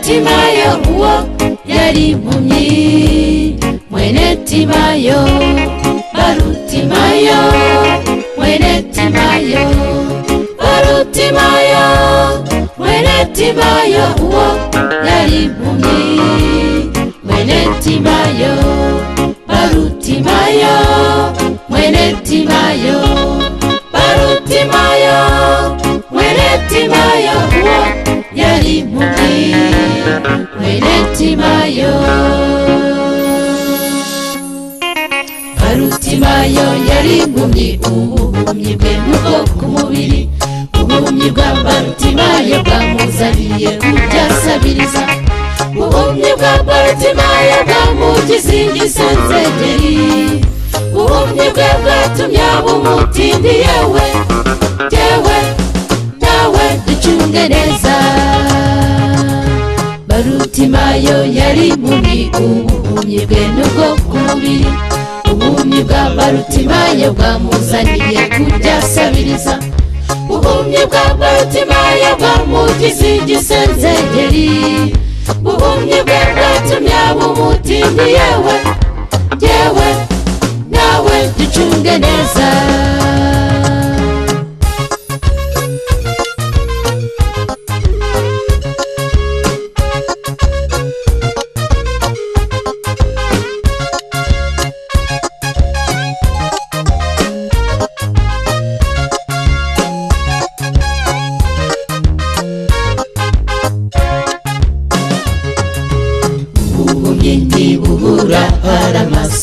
Timayo uwo yari impumyi, mwene Timayo Barutimayo, mwene Timayo Barutimayo, mwene Timayo uwo yari impumyi, mwene Timayo Barutimayo, mwene Timayo Barutimayo, mwene Timayo uwo yari impumyi, mwene Timayo. Barutimayo yari impumyi, ubuhumyi bwe n'ubwo ku mubiri, ubuhumyi bwa Barutimayo bwamuzaniye kubyasabiriza, ubuhumyi bwa Barutimayo bwamugize igisenzegeri, ubuhumyi bwe bwatumye aba umutindi, yewe nawe ducunge neza. Barutimayo yari impumyi, ubuhumyi bwe n'ubwo ku mubiri, ubuhumyi bwa Barutimayo bwamuzaniye kubyasabiriza, ubuhumyi bwa Barutimayo bwamugize igisenzegeri, ubuhumyi bwe bwatumye aba umutindi, yewe nawe ducunge neza.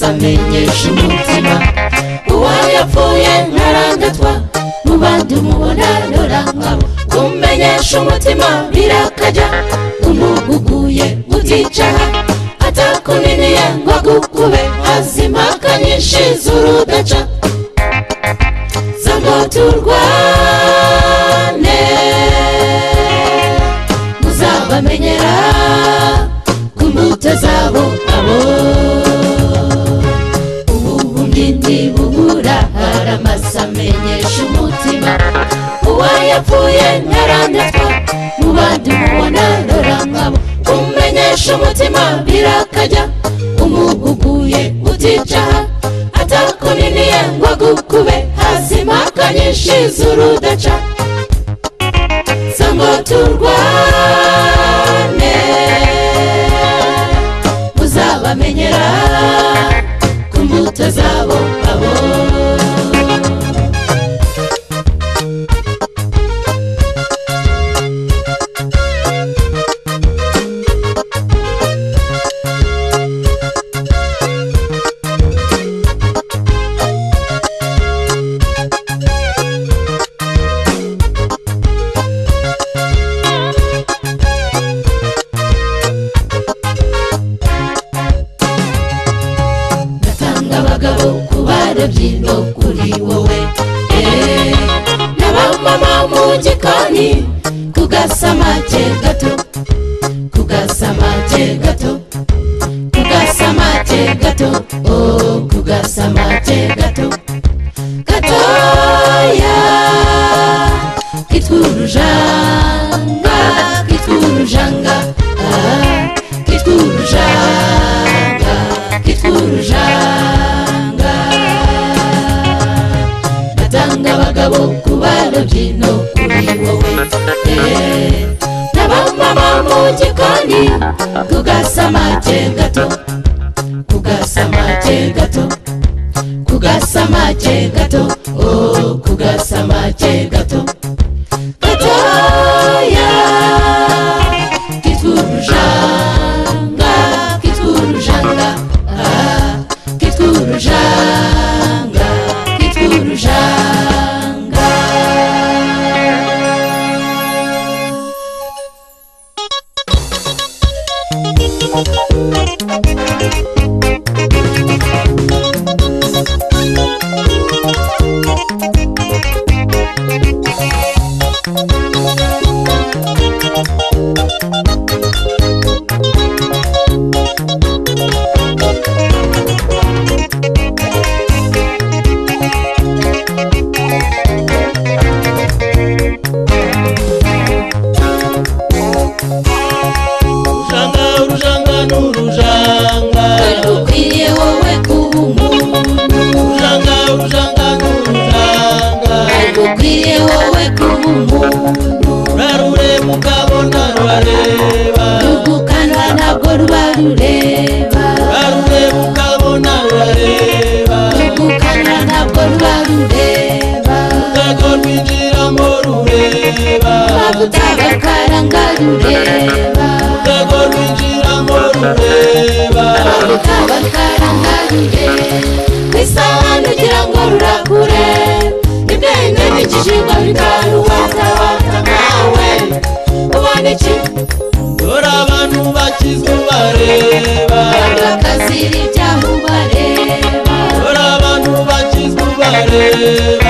Amenyesha umutima uwayapfuye ntarangatwa, mu bandi umubona ntorangabo, kumenyesha umutima birakajya, umuguguye uticaha atakuniniye ngo agukube, azimaka nyinshi z'urudaca, zango turwane muzabamenyera ku mbuto zabo abo. Bubura haramasa amenyesha umutima uwayapfuye ntarangatwa, mu bandi umubona ntorangabo, kumenyesha umutima birakajya, umuguguye uticaha atakuniniye ngo agukube, hazimaka nyinshi z'urudaca, zango turwane muzabamenyera ku mbuto zabo abo. No kuri wowe n'abamama mu gikoni, kugasamake gato, kugasamake gato, kugasamake gato, oh kugasamake gato gatoya, kitwurujanga kitwurujanga, kitwurujanga kitwurujanga, abagabo kubarobyi no kuri wowe n'abamama mu gikoni, kugasamake gato, kugasamake gato, kugasamake gato, oh kugasamake gato gatoya, kitwurujanga kitwurujanga, kitwurujanga kitwurujanga. bakaranga rureba urwego rwinjiramo rureba bakaranga rureba ku isahani ugira ngo rurakure ibwenge n'ikijingwa bikaruhata nawe ubona iki dore abantu bakizwa ubareba bakazira ibyaha ubareba dore abantu bakizwa ubareba